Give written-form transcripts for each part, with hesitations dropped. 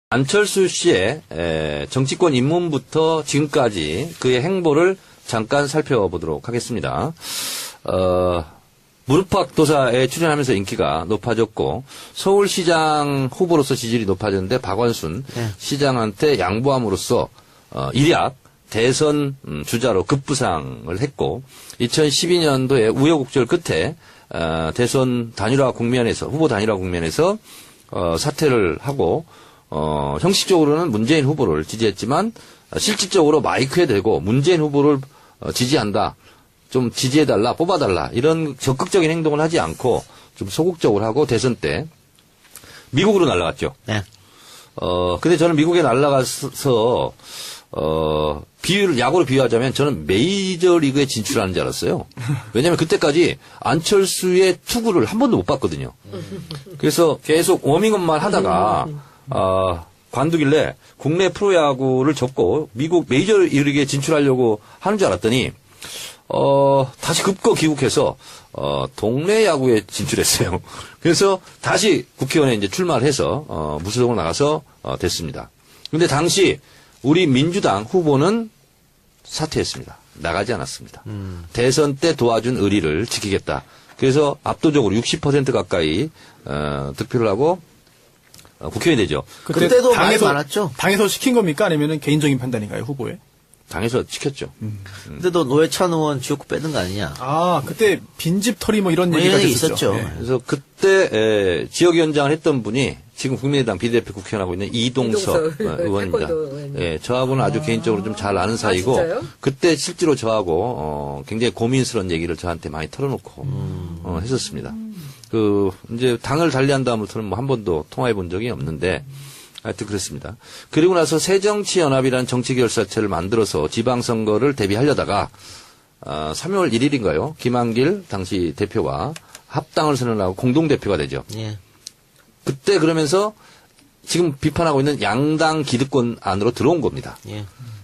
안철수 씨의 정치권 입문부터 지금까지 그의 행보를 잠깐 살펴보도록 하겠습니다. 무릎팍도사에 출연하면서 인기가 높아졌고 서울시장 후보로서 지지율이 높아졌는데 박원순 시장한테 양보함으로써 일약 대선 주자로 급부상을 했고 2012년도에 우여곡절 끝에 대선 단일화 국면에서 후보 단일화 국면에서 사퇴를 하고 형식적으로는 문재인 후보를 지지했지만 실질적으로 마이크에 대고 문재인 후보를 지지한다. 좀 지지해달라, 뽑아달라. 이런 적극적인 행동을 하지 않고 좀 소극적으로 하고 대선 때 미국으로 날아갔죠. 네. 근데 저는 미국에 날아가서 야구로 비유하자면 저는 메이저리그에 진출하는 줄 알았어요. 왜냐면 그때까지 안철수의 투구를 한 번도 못 봤거든요. 그래서 계속 워밍업만 하다가 관두길래 국내 프로야구를 접고 미국 메이저리그에 진출하려고 하는 줄 알았더니 다시 급거 귀국해서 동네 야구에 진출했어요. 그래서 다시 국회의원에 이제 출마를 해서 무소속으로 나가서 됐습니다. 근데 당시 우리 민주당 후보는 사퇴했습니다. 나가지 않았습니다. 대선 때 도와준 의리를 지키겠다. 그래서 압도적으로 60% 가까이 득표를 하고 국회의원이 되죠. 그때도 많이 많았죠. 당에서 시킨 겁니까? 아니면 개인적인 판단인가요, 후보에? 당에서 시켰죠. 근데도 노회찬 의원 지역구 빼는 거 아니냐. 아, 그때 빈집 털이 뭐 이런 얘기가 있었죠. 네. 그래서 그때 지역위원장을 했던 분이 지금 국민의당 비대표 국회의원하고 있는 이동석 의원입니다. 예, 저하고는 아주 개인적으로 좀 잘 아는 사이고 진짜요? 그때 실제로 저하고 굉장히 고민스러운 얘기를 저한테 많이 털어놓고 했었습니다. 이제 당을 달리한 다음부터는 뭐 한 번도 통화해 본 적이 없는데 하여튼 그렇습니다. 그리고 나서 새정치연합이라는 정치결사체를 만들어서 지방선거를 대비하려다가 3월 1일인가요? 김한길 당시 대표와 합당을 선언하고 공동대표가 되죠. 예. 그때 그러면서 지금 비판하고 있는 양당 기득권 안으로 들어온 겁니다. 예.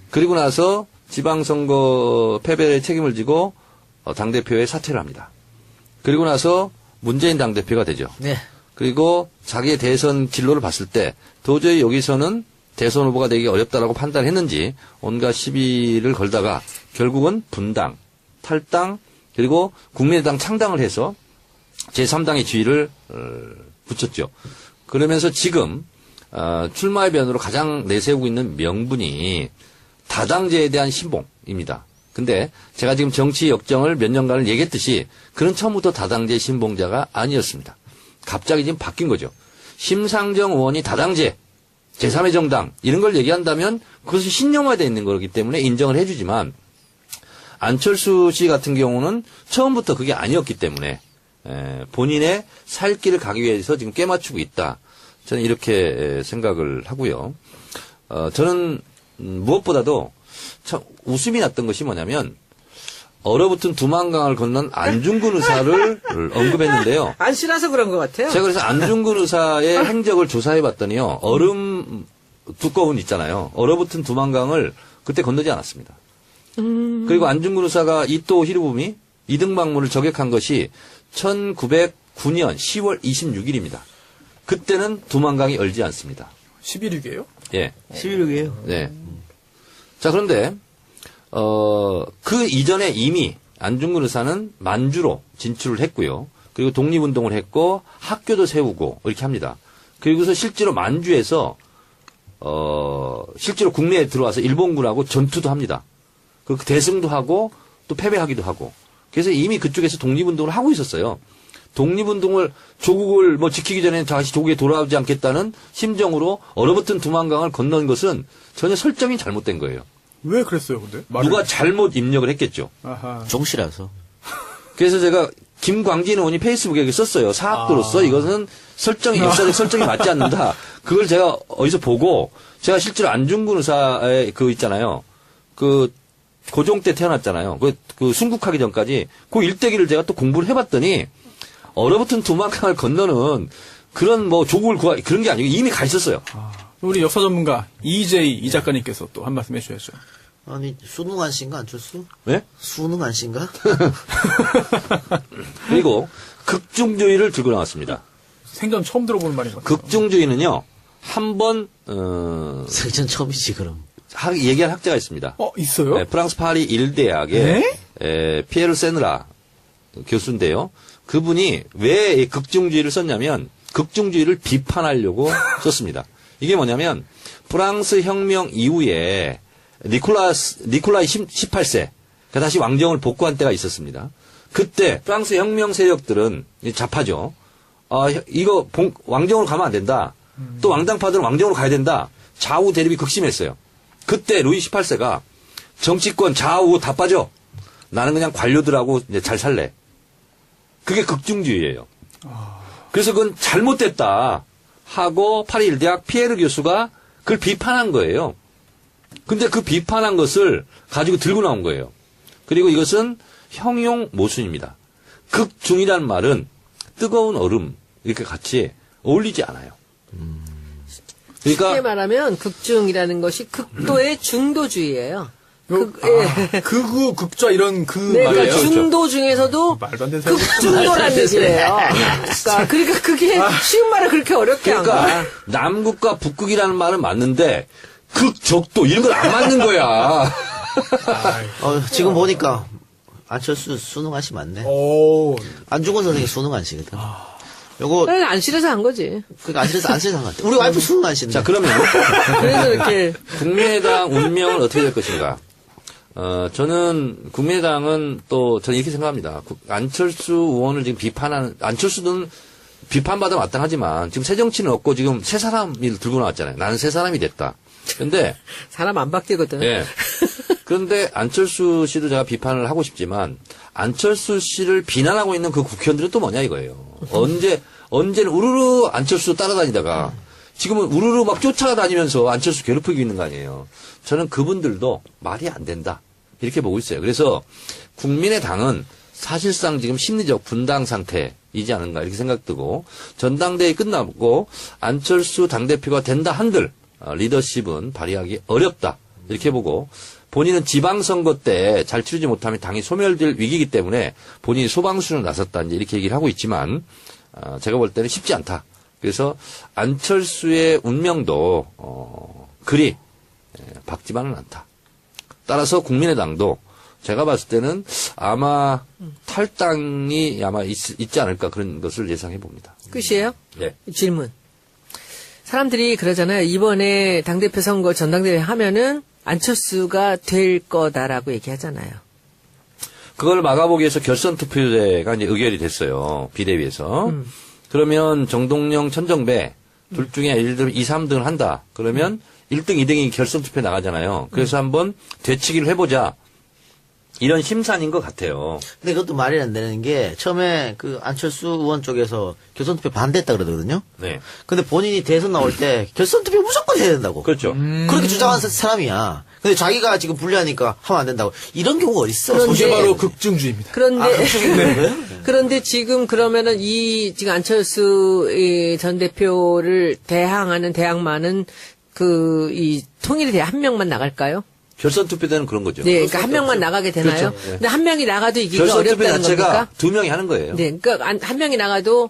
그리고 나서 지방선거 패배의 책임을 지고 당대표에 사퇴를 합니다. 그리고 나서 문재인 당대표가 되죠. 네. 그리고 자기의 대선 진로를 봤을 때 도저히 여기서는 대선 후보가 되기 어렵다라고 판단했는지 온갖 시비를 걸다가 결국은 분당, 탈당, 그리고 국민의당 창당을 해서 제3당의 지위를 붙였죠. 그러면서 지금 출마의 변으로 가장 내세우고 있는 명분이 다당제에 대한 신봉입니다. 근데 제가 지금 정치 역정을 몇 년간을 얘기했듯이 그는 처음부터 다당제 신봉자가 아니었습니다. 갑자기 지금 바뀐 거죠. 심상정 의원이 다당제, 제3의 정당 이런 걸 얘기한다면 그것이 신념화되어 있는 거기 때문에 인정을 해주지만 안철수 씨 같은 경우는 처음부터 그게 아니었기 때문에 본인의 살 길을 가기 위해서 지금 깨맞추고 있다. 저는 이렇게 생각을 하고요. 저는 무엇보다도 참 웃음이 났던 것이 뭐냐면 얼어붙은 두만강을 건넌 안중근 의사를 언급했는데요. 안 싫어서 그런 것 같아요. 제가 그래서 안중근 의사의 행적을 조사해 봤더니요. 얼음 두꺼운 있잖아요. 얼어붙은 두만강을 그때 건너지 않았습니다. 그리고 안중근 의사가 이토 히로부미 이등박물을 저격한 것이 1909년 10월 26일입니다. 그때는 두만강이 얼지 않습니다. 11.6이에요? 예. 11.6이에요. 네. 자, 그런데 그 이전에 이미 안중근 의사는 만주로 진출을 했고요. 그리고 독립운동을 했고 학교도 세우고 이렇게 합니다. 그리고서 실제로 만주에서 실제로 국내에 들어와서 일본군하고 전투도 합니다. 그리고 대승도 하고 또 패배하기도 하고. 그래서 이미 그쪽에서 독립운동을 하고 있었어요. 독립운동을 조국을 뭐 지키기 전에 다시 조국에 돌아오지 않겠다는 심정으로 얼어붙은 두만강을 건넌 것은 전혀 설정이 잘못된 거예요. 왜 그랬어요, 근데? 누가 잘못 입력을 했겠죠. 아하. 종시라서. 그래서 제가 김광진 의원이 페이스북에 썼어요. 사학도로서 이것은 설정이 역사적 설정이 맞지 않는다. 그걸 제가 어디서 보고 제가 실제로 안중근 의사의 그 있잖아요. 그 고종 때 태어났잖아요. 그 순국하기 전까지 그 일대기를 제가 또 공부를 해봤더니 얼어붙은 두만강을 건너는 그런 뭐 조국을 구하 그런 게 아니고 이미 가 있었어요. 우리 역사 전문가 이 작가님께서 또 한 말씀 해주셔야죠. 아니, 수능 안 씨인가, 안철수? 네? 수능 안 씨인가? 그리고 극중주의를 들고 나왔습니다. 생전 처음 들어보는 말인 것 같아요. 극중주의는요, 한 번, 생전 처음이지, 그럼. 얘기한 학자가 있습니다. 있어요? 네, 프랑스 파리 일대학의 피에르 세느라 교수인데요. 그분이 왜 이 극중주의를 썼냐면 극중주의를 비판하려고 썼습니다. 이게 뭐냐면 프랑스 혁명 이후에 니콜라이 18세 다시 왕정을 복구한 때가 있었습니다. 그때 프랑스 혁명 세력들은 좌파죠. 이거 왕정으로 가면 안 된다. 또 왕당파들은 왕정으로 가야 된다. 좌우 대립이 극심했어요. 그때 루이 18세가 정치권 좌우 다 빠져. 나는 그냥 관료들하고 이제 잘 살래. 그게 극중주의예요. 그래서 그건 잘못됐다 하고 파리 일대학 피에르 교수가 그걸 비판한 거예요. 근데 그 비판한 것을 가지고 들고 나온 거예요. 그리고 이것은 형용 모순입니다. 극중이라는 말은 뜨거운 얼음 이렇게 같이 어울리지 않아요. 쉽게 그러니까 말하면 극중이라는 것이 극도의 중도주의예요. 극우, 극좌 이런 네, 말이에요. 그러니까 중도 중에서도 말도 안 되는 소리. 극중도라는 얘기예요. 그러니까 그게 쉬운 말을 그렇게 어렵게 한 그러니까 거야. 남극과 북극이라는 말은 맞는데 극적도 이런 건 안 맞는 거야. 지금 보니까 안철수 수능안씨 맞네. 안중근 선생님 수능안씨거든. 요거, 그래, 안 싫어서 한 거지. 그러니까 안실에서 한 것 같아. 우리 와이프 수능안씨인데. 자, 그러면 그래서 이렇게 국민의당 운명은 어떻게 될 것인가? 저는 국민의당은 또 저는 이렇게 생각합니다. 안철수 의원을 지금 안철수는 비판받아 마땅하지만 지금 새 정치는 없고 지금 새 사람이 들고 나왔잖아요. 나는 새 사람이 됐다. 근데 사람 안 바뀌거든. 예. 그런데 안철수 씨도 제가 비판을 하고 싶지만 안철수 씨를 비난하고 있는 그 국회의원들은 또 뭐냐 이거예요. 언제는 우르르 안철수 따라다니다가 지금은 우르르 막 쫓아다니면서 안철수 괴롭히고 있는 거 아니에요. 저는 그분들도 말이 안 된다. 이렇게 보고 있어요. 그래서 국민의당은 사실상 지금 심리적 분당 상태이지 않은가 이렇게 생각되고 전당대회 끝나고 안철수 당대표가 된다 한들 리더십은 발휘하기 어렵다. 이렇게 보고 본인은 지방선거 때 잘 치르지 못하면 당이 소멸될 위기이기 때문에 본인이 소방수로 나섰다. 이제 이렇게 얘기를 하고 있지만 제가 볼 때는 쉽지 않다. 그래서 안철수의 운명도 그리 밝지만은 않다. 따라서 국민의당도 제가 봤을 때는 아마 탈당이 아마 있지 않을까 그런 것을 예상해 봅니다. 끝이에요? 네. 질문. 사람들이 그러잖아요. 이번에 당대표 선거 전당대회 하면은 안철수가 될 거다라고 얘기하잖아요. 그걸 막아보기 위해서 결선 투표제가 이제 의결이 됐어요. 비대위에서. 그러면 정동영, 천정배 둘 중에 예를 들어 2, 3등을 한다. 그러면 1등, 2등이 결선 투표에 나가잖아요. 그래서 한번 되치기를 해보자. 이런 심산인 것 같아요. 근데 그것도 말이 안 되는 게 처음에 그 안철수 의원 쪽에서 결선투표 반대했다 그러거든요. 네. 근데 본인이 대선 나올 때 결선투표 무조건 해야 된다고. 그렇죠. 그렇게 주장한 사람이야. 근데 자기가 지금 불리하니까 하면 안 된다고. 이런 경우가 어딨어? 그런데- 그게 바로 극중주의입니다. 그런데 지금 그러면은 지금 안철수 전 대표를 대항하는 대항마는 이 통일에 대해 한 명만 나갈까요? 결선 투표 때는 그런 거죠. 네, 그러니까 한 명만 나가게 되나요? 그렇죠. 네. 근데 한 명이 나가도 이기기 결선 투표 어렵다는 자체가 겁니까? 2명이 하는 거예요. 네, 그러니까 한 명이 나가도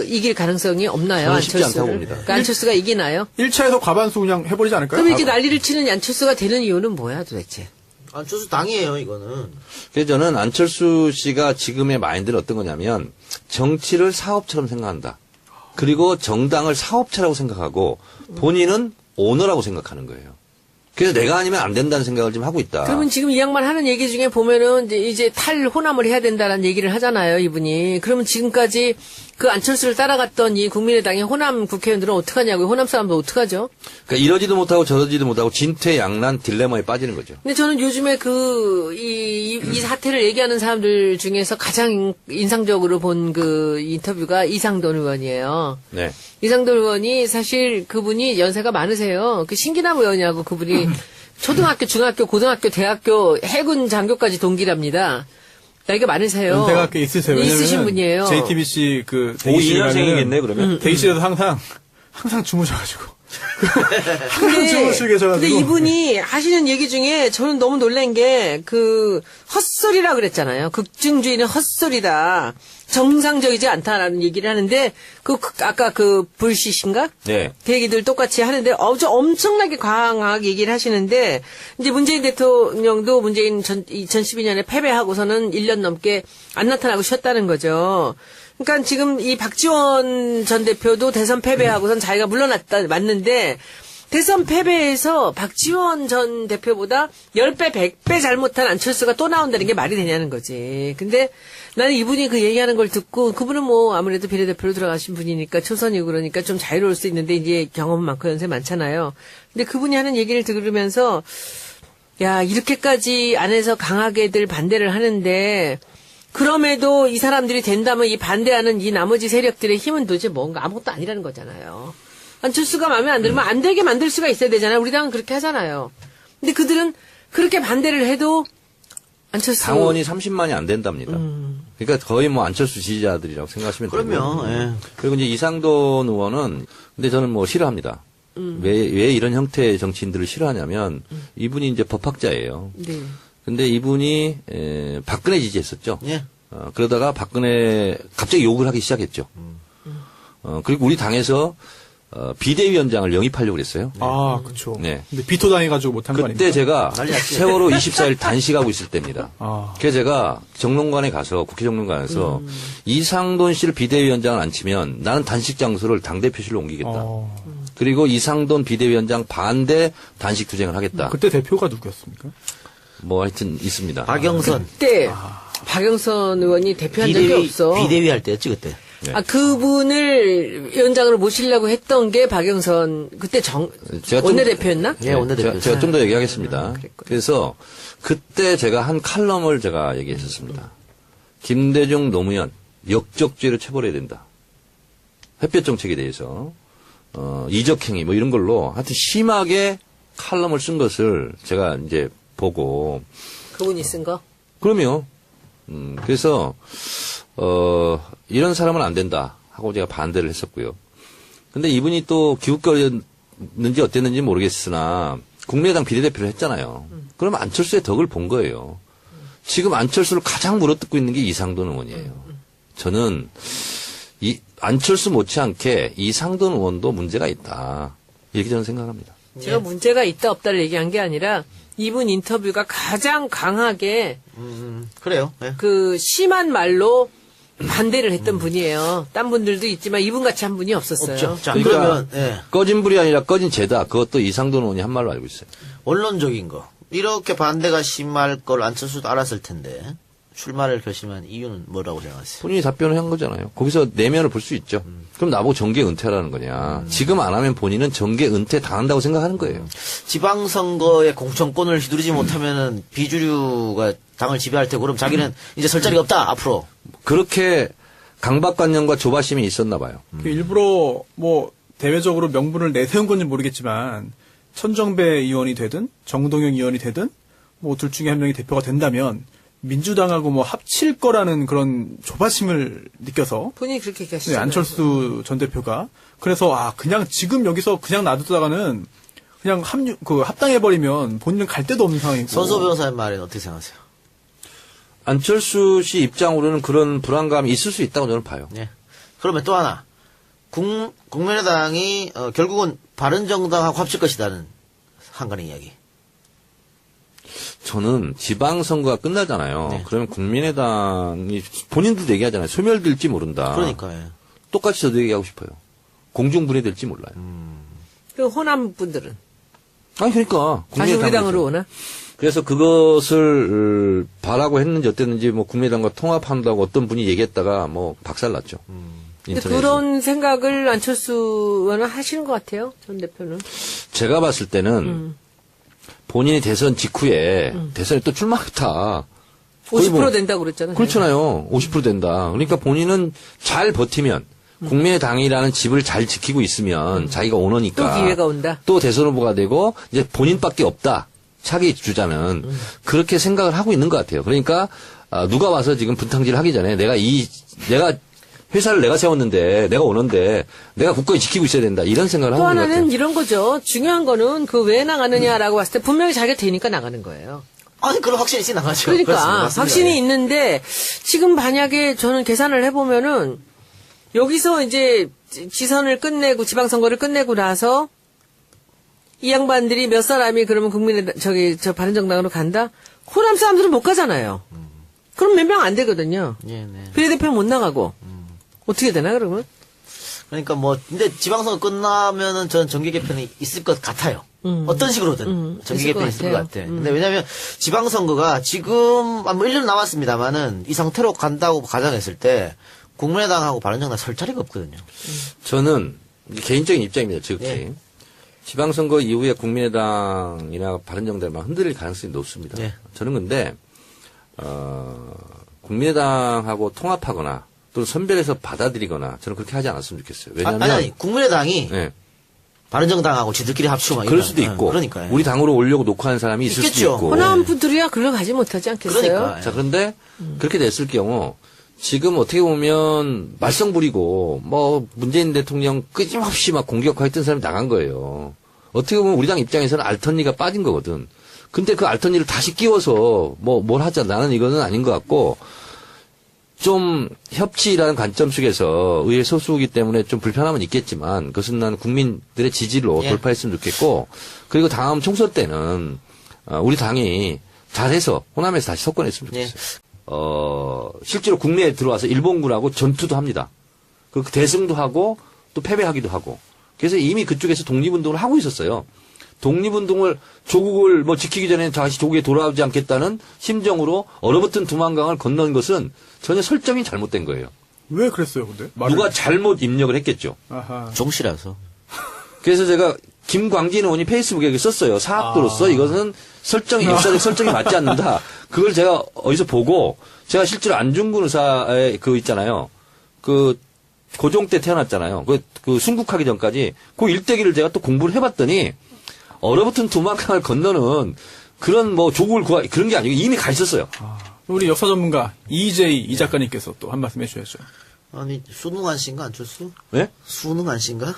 이길 가능성이 없나요? 저는 쉽지 안철수를? 않다고 봅니다. 그러니까 안철수가 이기나요? 1차에서 과반수 그냥 해버리지 않을까요? 그럼 이렇게 난리를 치는 안철수가 되는 이유는 뭐야 도대체? 안철수 당이에요, 이거는. 그래서 저는 안철수 씨가 지금의 마인드는 어떤 거냐면 정치를 사업처럼 생각한다. 그리고 정당을 사업체라고 생각하고 본인은 오너라고 생각하는 거예요. 그래서 내가 아니면 안 된다는 생각을 좀 하고 있다. 그러면 지금 이 양반 하는 얘기 중에 보면은 이제 탈호남을 해야 된다는 얘기를 하잖아요, 이분이. 그러면 지금까지 그 안철수를 따라갔던 이 국민의당의 호남 국회의원들은 어떡하냐고요? 호남 사람들 어떡하죠? 그러니까 이러지도 못하고 저러지도 못하고 진퇴양난 딜레마에 빠지는 거죠. 근데 저는 요즘에 이 사태를 얘기하는 사람들 중에서 가장 인상적으로 본 그 인터뷰가 이상돈 의원이에요. 네. 이상돈 의원이 사실 그분이 연세가 많으세요. 그 신기남 의원이라고 그분이 초등학교, 중학교, 고등학교, 대학교, 해군 장교까지 동기랍니다. 나이가 많으세요. 연세가 꽤 있으세요. 왜냐면은 있으신 분이에요. JTBC 그 52년생이겠네 그러면. 대기실에서 항상 주무셔가지고 항상 주무시고 계셔가지고. 근데 이분이 하시는 얘기 중에 저는 너무 놀란 게 그 헛소리라 그랬잖아요. 극중주의는 헛소리다. 정상적이지 않다라는 얘기를 하는데 아까 그 불시신가? 네. 그 얘기들 똑같이 하는데 엄청나게 강하게 얘기를 하시는데 이제 문재인 대통령도 문재인 2012년에 패배하고서는 1년 넘게 안 나타나고 쉬었다는 거죠. 그러니까 지금 이 박지원 전 대표도 대선 패배하고선 자기가 물러났다 맞는데 대선 패배에서 박지원 전 대표보다 10배, 100배 잘못한 안철수가 또 나온다는 게 말이 되냐는 거지. 근데 나는 이분이 그 얘기하는 걸 듣고 그분은 뭐 아무래도 비례대표로 들어가신 분이니까 초선이고 그러니까 좀 자유로울 수 있는데 이제 경험 많고 연세 많잖아요. 근데 그분이 하는 얘기를 들으면서 야, 이렇게까지 안에서 강하게들 반대를 하는데 그럼에도 이 사람들이 된다면 이 반대하는 이 나머지 세력들의 힘은 도대체 뭔가 아무것도 아니라는 거잖아요. 안철수가 마음에 안 들면 안 되게 만들 수가 있어야 되잖아요. 우리 당은 그렇게 하잖아요. 근데 그들은 그렇게 반대를 해도 안철수 당원이 30만이 안 된답니다. 그러니까 거의 뭐 안철수 지지자들이라고 생각하시면 되고. 그럼요. 예. 그리고 이제 이상돈 의원은 근데 저는 뭐 싫어합니다. 왜 이런 형태의 정치인들을 싫어하냐면 이분이 이제 법학자예요. 네. 근데 이분이 박근혜 지지했었죠. 예. 그러다가 박근혜 갑자기 욕을 하기 시작했죠. 그리고 우리 당에서 비대위원장을 영입하려고 그랬어요. 아, 그쵸. 네. 근데 비토 당해가지고 못한 거 아닙니까? 그때 제가 난리 났지. 세월호 24일 단식하고 있을 때입니다. 아. 그래서 제가 정론관에 가서 국회 정론관에서 이상돈 씨를 비대위원장을 안 치면 나는 단식 장소를 당대표실로 옮기겠다. 그리고 이상돈 비대위원장 반대 단식 투쟁을 하겠다. 그때 대표가 누구였습니까? 뭐 하여튼 있습니다. 박영선. 그때 박영선 의원이 대표한 적이 없어. 비대위 할 때였지 그때. 네. 그분을 위원장으로 모시려고 했던 게 박영선 그때 제가 좀- 원내대표였나? 예, 원내대표. 제가 좀 더 얘기하겠습니다. 그랬구나. 그래서 그때 제가 한 칼럼을 제가 얘기했었습니다. 김대중 노무현 역적죄로 처벌해야 된다. 햇볕 정책에 대해서 이적행위 뭐 이런 걸로 하여튼 심하게 칼럼을 쓴 것을 제가 이제 보고 그분이 쓴 거? 그럼요. 그래서 이런 사람은 안 된다 하고 제가 반대를 했었고요. 근데 이분이 또 기웃거렸는지 어땠는지 모르겠으나 국민의당 비례대표를 했잖아요. 그럼 안철수의 덕을 본 거예요. 지금 안철수를 가장 물어뜯고 있는 게 이상돈 의원이에요. 저는 이 안철수 못지않게 이상돈 의원도 문제가 있다. 이렇게 저는 생각합니다. 제가 문제가 있다 없다를 얘기한 게 아니라 이분 인터뷰가 가장 강하게 그래요. 예. 그 심한 말로 반대를 했던 분이에요. 딴 분들도 있지만 이분 같이 한 분이 없었어요. 없죠. 자, 그러니까 그러면 예. 꺼진 불이 아니라 꺼진 죄다. 그것도 이상돈 의원이 한 말로 알고 있어요. 원론적인 거. 이렇게 반대가 심할 걸 안철수도 알았을 텐데 출마를 결심한 이유는 뭐라고 생각하세요? 본인이 답변을 한 거잖아요. 거기서 내면을 볼 수 있죠. 그럼 나보고 정계 은퇴라는 거냐. 지금 안 하면 본인은 정계 은퇴 당한다고 생각하는 거예요. 지방선거에 공천권을 휘두르지 못하면은 비주류가 당을 지배할 테고 그럼 자기는 이제 설 자리가 없다 앞으로. 그렇게 강박관념과 조바심이 있었나 봐요. 일부러 뭐 대외적으로 명분을 내세운 건지 모르겠지만 천정배 의원이 되든 정동영 의원이 되든 뭐 둘 중에 한 명이 대표가 된다면 민주당하고 뭐 합칠 거라는 그런 조바심을 느껴서 본인이 그렇게 네, 얘기하시잖아요. 안철수 전 대표가 그래서 그냥 지금 여기서 그냥 놔두다가는 그냥 합당해버리면 본인은 갈 데도 없는 상황이고. 선소 변호사의 말에는 어떻게 생각하세요? 안철수 씨 입장으로는 그런 불안감이 있을 수 있다고 저는 봐요. 예. 그러면 또 하나. 국민의당이 결국은 바른정당하고 합칠 것이다는 한간의 이야기. 저는 지방선거가 끝나잖아요. 네. 그러면 국민의당이 본인들도 얘기하잖아요. 소멸될지 모른다. 그러니까 예. 똑같이 저도 얘기하고 싶어요. 공중분해될지 몰라요. 그 호남 분들은 아니 그러니까 다시 우리 당으로 오나? 그래서 그것을 바라고 했는지 어땠는지 뭐 국민의당과 통합한다고 어떤 분이 얘기했다가 뭐 박살났죠. 근데 인터넷에서. 그런 생각을 안철수 의원은 하시는 것 같아요. 전 대표는. 제가 봤을 때는 본인이 대선 직후에 대선에 또 출마하겠다. 50% 된다고 그랬잖아요. 그렇잖아요. 50% 된다. 그러니까 본인은 잘 버티면 국민의당이라는 집을 잘 지키고 있으면 자기가 오너니까 또 기회가 온다. 또 대선 후보가 되고 이제 본인밖에 없다. 차기 주자는 그렇게 생각을 하고 있는 것 같아요. 그러니까 누가 와서 지금 분탕질 하기 전에 내가 회사를 내가 세웠는데 내가 오는데 내가 굳건히 지키고 있어야 된다 이런 생각을 또 하고 있는 것 하나는 같아요. 이런 거죠. 중요한 거는 그 왜 나가느냐라고 봤을 때 분명히 자기가 되니까 나가는 거예요. 아니, 그럼 확실히 있으니 나가죠. 그러니까 그렇습니다. 맞습니다. 확신이 예. 있는데 지금 만약에 저는 계산을 해보면은 여기서 이제 지선을 끝내고 지방선거를 끝내고 나서 이 양반들이 몇 사람이 그러면 저 바른정당으로 간다? 호남 사람들은 못 가잖아요. 그럼 몇 명 안 되거든요. 예, 네. 비례대표 못 나가고. 어떻게 되나, 그러면? 그러니까 뭐, 근데 지방선거 끝나면은 저는 정계 개편이 있을 것 같아요. 어떤 식으로든 정계 있을 것 개편이 있을 것 같아요. 같아. 근데 왜냐면 지방선거가 지금 뭐 1년 남았습니다만은 이 상태로 간다고 가정했을 때 국민의당하고 바른정당 설 자리가 없거든요. 저는 개인적인 입장입니다. 지극히. 예. 지방선거 이후에 국민의당이나 바른정당만 흔들릴 가능성이 높습니다. 예. 저는 근데 국민의당하고 통합하거나 또는 선별해서 받아들이거나 저는 그렇게 하지 않았으면 좋겠어요. 왜냐하면 아니, 국민의당이 예, 바른정당하고 지들끼리 합치고 막 그럴 이런. 수도 있고 그러니까요. 우리 당으로 오려고 녹화한 사람이 있을 있겠죠. 수도 있고 호남 분들이야 글로 가지 못하지 않겠어요? 그러니까. 자, 그런데 그렇게 됐을 경우 지금 어떻게 보면 말썽 부리고 뭐 문재인 대통령 끊임없이 막 공격했던 사람이 나간 거예요. 어떻게 보면 우리 당 입장에서는 알턴니가 빠진 거거든. 근데 그 알턴니를 다시 끼워서 뭐 뭘 하자 나는 이거는 아닌 것 같고 좀 협치라는 관점 속에서 의회 소수이기 때문에 좀 불편함은 있겠지만 그것은 난 국민들의 지지로 예. 돌파했으면 좋겠고 그리고 다음 총선 때는 우리 당이 잘해서 호남에서 다시 석권했으면 예. 좋겠어요. 실제로 국내에 들어와서 일본군하고 전투도 합니다. 그리고 대승도 하고 또 패배하기도 하고. 그래서 이미 그쪽에서 독립운동을 하고 있었어요. 독립운동을 조국을 뭐 지키기 전에 다시 조국에 돌아오지 않겠다는 심정으로 얼어붙은 두만강을 건넌 것은 전혀 설정이 잘못된 거예요. 왜 그랬어요, 근데? 누가 잘못 입력을 했겠죠. 아하. 종씨라서. 그래서 제가 김광진 의원이 페이스북에 썼어요. 사학도로서 이것은 설정이 역사적 설정이 맞지 않는다. 그걸 제가 어디서 보고 제가 실제로 안중근 의사의 그 있잖아요. 그 고종 때 태어났잖아요. 그 순국하기 전까지 그 일대기를 제가 또 공부를 해봤더니 얼어붙은 두만강을 건너는 그런 뭐 조국을 구하 그런 게 아니고 이미 가 있었어요. 우리 역사 전문가 이 작가님께서 또 한 말씀 해주셔야죠. 아니, 수능한 씨인가, 안철수? 네? 수능한 씨인가?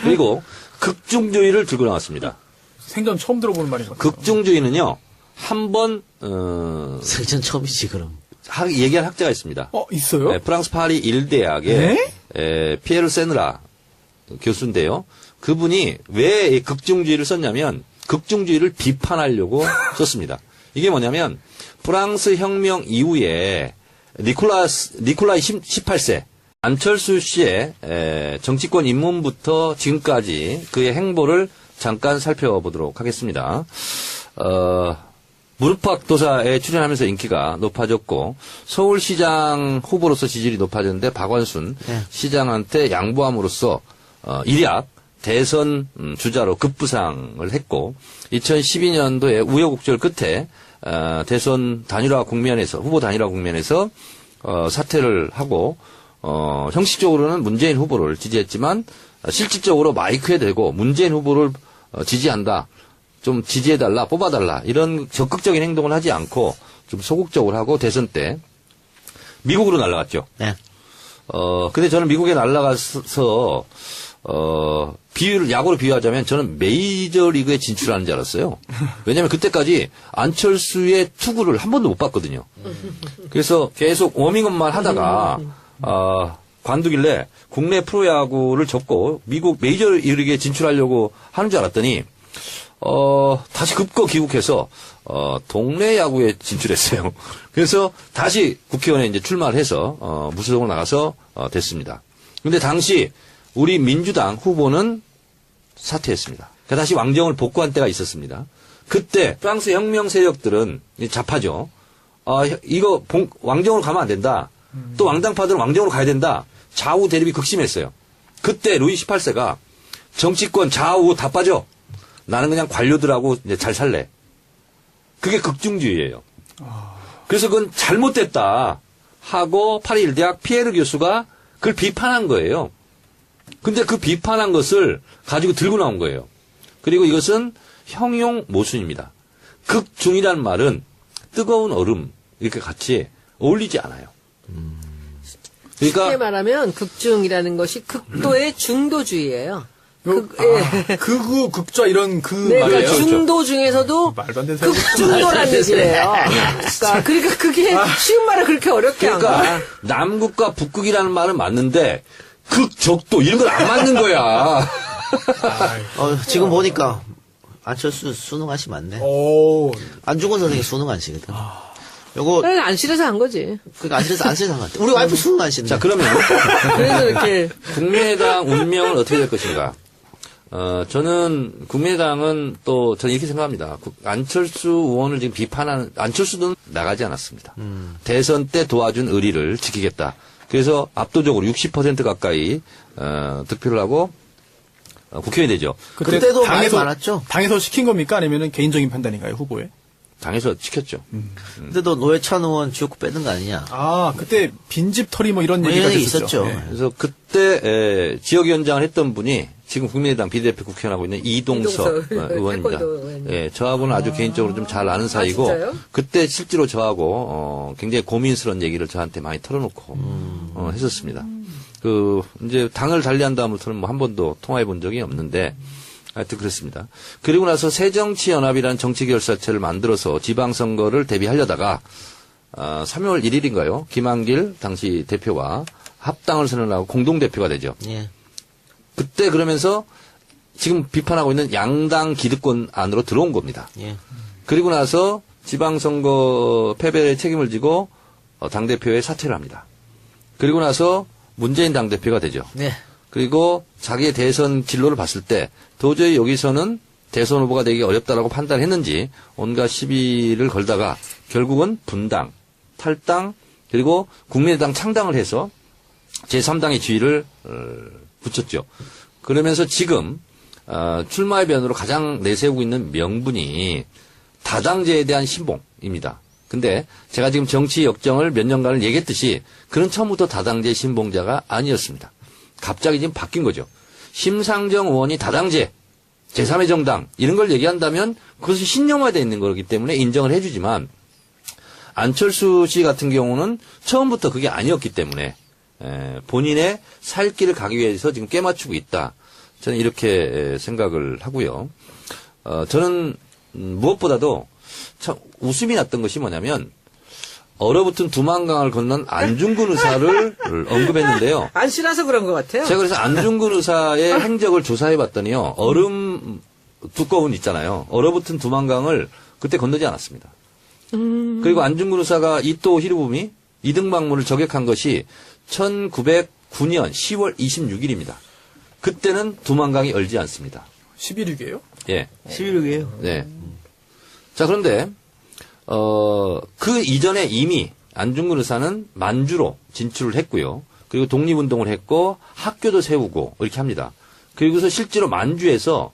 그리고 극중주의를 들고 나왔습니다. 생전 처음 들어보는 말인 것 같아요. 극중주의는요 한번 생전 처음이지, 그럼. 얘기한 학자가 있습니다. 있어요? 네, 프랑스 파리 일대학의 피에르 세느라 교수인데요. 그분이 왜 이 극중주의를 썼냐면 극중주의를 비판하려고 썼습니다. 이게 뭐냐면 프랑스 혁명 이후에 니콜라이 18세 안철수 씨의 정치권 입문부터 지금까지 그의 행보를 잠깐 살펴보도록 하겠습니다. 무릎팍도사에 출연하면서 인기가 높아졌고 서울시장 후보로서 지지율이 높아졌는데 박원순 시장한테 양보함으로써 일약 대선 주자로 급부상을 했고 2012년도에 우여곡절 끝에 대선 단일화 국면에서 후보 단일화 국면에서 사퇴를 하고 형식적으로는 문재인 후보를 지지했지만 실질적으로 마이크에 대고 문재인 후보를 지지한다. 좀 지지해달라, 뽑아달라, 이런 적극적인 행동을 하지 않고 좀 소극적으로 하고 대선 때 미국으로 날아갔죠. 네. 근데 저는 미국에 날아가서, 야구로 비유하자면 저는 메이저리그에 진출하는 줄 알았어요. 왜냐면 그때까지 안철수의 투구를 한 번도 못 봤거든요. 그래서 계속 워밍업만 하다가, 관두길래 국내 프로야구를 접고 미국 메이저리그에 진출하려고 하는 줄 알았더니, 다시 급거 귀국해서, 동네 야구에 진출했어요. 그래서 다시 국회의원에 이제 출마를 해서, 무소속으로 나가서, 됐습니다. 근데 당시 우리 민주당 후보는 사퇴했습니다. 다시 왕정을 복구한 때가 있었습니다. 그때 프랑스 혁명 세력들은 좌파죠. 이거 왕정으로 가면 안 된다. 또 왕당파들은 왕정으로 가야 된다. 좌우 대립이 극심했어요. 그때 루이 18세가 정치권 좌우 다 빠져. 나는 그냥 관료들하고 이제 잘 살래. 그게 극중주의예요. 그래서 그건 잘못됐다 하고 파리 일대학 피에르 교수가 그걸 비판한 거예요. 근데 그 비판한 것을 가지고 들고 나온 거예요. 그리고 이것은 형용 모순입니다. 극중이라는 말은 뜨거운 얼음 이렇게 같이 어울리지 않아요. 쉽게 그러니까 말하면 극중이라는 것이 극도의 중도주의예요. 극우, 극좌 이런 그 네, 말이에요. 그러니까 중도 중에서도 말도 안 되는 소리. 극중도라는 얘기예요. 그러니까 그게 쉬운 말을 그렇게 어렵게 한 그러니까 거야. 남극과 북극이라는 말은 맞는데 극적도 이런 건 안 맞는 거야. 지금 보니까 안철수 수능 안시 맞네. 오, 안중근 선생이 수능 안시거든. 요거 그래, 안 싫어서 한 거지. 그러니까 안시에서 한 것 같아. 우리 와이프 수능 안시인데. 자, 그러면 그래서 이렇게 국민의당 운명은 어떻게 될 것인가? 저는 국민의당은 또 저는 이렇게 생각합니다. 안철수 의원을 지금 비판하는 안철수는 나가지 않았습니다. 대선 때 도와준 의리를 지키겠다. 그래서 압도적으로 60% 가까이 득표를 하고 국회의원이 되죠. 그때도 많이 많았죠. 당에서 시킨 겁니까? 아니면은 개인적인 판단인가요, 후보에? 당에서 지켰죠. 그때도 노회찬 의원 지역구 빼는 거 아니냐. 아, 그때 빈집털이 뭐 이런 얘기가 이런 얘기 있었죠. 있었죠. 네. 그래서 그때 지역위원장을 했던 분이 지금 국민의당 비례대표 국회의원하고 있는 이동석 의원입니다. 태권도 의원님. 예, 저하고는 아주 개인적으로 좀 잘 아는 사이고 진짜요? 그때 실제로 저하고 굉장히 고민스러운 얘기를 저한테 많이 털어놓고 했었습니다. 이제 당을 달리한 다음부터는 뭐 한 번도 통화해 본 적이 없는데 하여튼 그렇습니다. 그리고 나서 새정치연합이라는 정치결사체를 만들어서 지방선거를 대비하려다가 3월 1일인가요? 김한길 당시 대표와 합당을 선언하고 공동대표가 되죠. 예. 그때 그러면서 지금 비판하고 있는 양당 기득권 안으로 들어온 겁니다. 예. 그리고 나서 지방선거 패배의 책임을 지고 당대표에 사퇴를 합니다. 그리고 나서 문재인 당대표가 되죠. 네. 그리고 자기의 대선 진로를 봤을 때 도저히 여기서는 대선 후보가 되기 어렵다라고 판단했는지 온갖 시비를 걸다가 결국은 분당, 탈당, 그리고 국민의당 창당을 해서 제3당의 지위를 붙였죠. 그러면서 지금 출마의 변으로 가장 내세우고 있는 명분이 다당제에 대한 신봉입니다. 근데 제가 지금 정치 역정을 몇 년간을 얘기했듯이 그는 처음부터 다당제 신봉자가 아니었습니다. 갑자기 지금 바뀐 거죠. 심상정 의원이 다당제, 제3의 정당 이런 걸 얘기한다면 그것이 신념화되어 있는 거기 때문에 인정을 해주지만 안철수 씨 같은 경우는 처음부터 그게 아니었기 때문에 본인의 살 길을 가기 위해서 지금 깨맞추고 있다. 저는 이렇게 생각을 하고요. 저는 무엇보다도 참 웃음이 났던 것이 뭐냐면 얼어붙은 두만강을 건넌 안중근 의사를 언급했는데요. 안 싫어서 그런 것 같아요. 제가 그래서 안중근 의사의 행적을 조사해 봤더니요. 얼음 두꺼운 있잖아요. 얼어붙은 두만강을 그때 건너지 않았습니다. 그리고 안중근 의사가 이토 히로부미 이등방문을 저격한 것이 1909년 10월 26일입니다. 그때는 두만강이 얼지 않습니다. 11.6이에요? 예. 11.6이에요. 네. 자, 그런데, 그 이전에 이미 안중근 의사는 만주로 진출을 했고요. 그리고 독립운동을 했고 학교도 세우고 이렇게 합니다. 그리고서 실제로 만주에서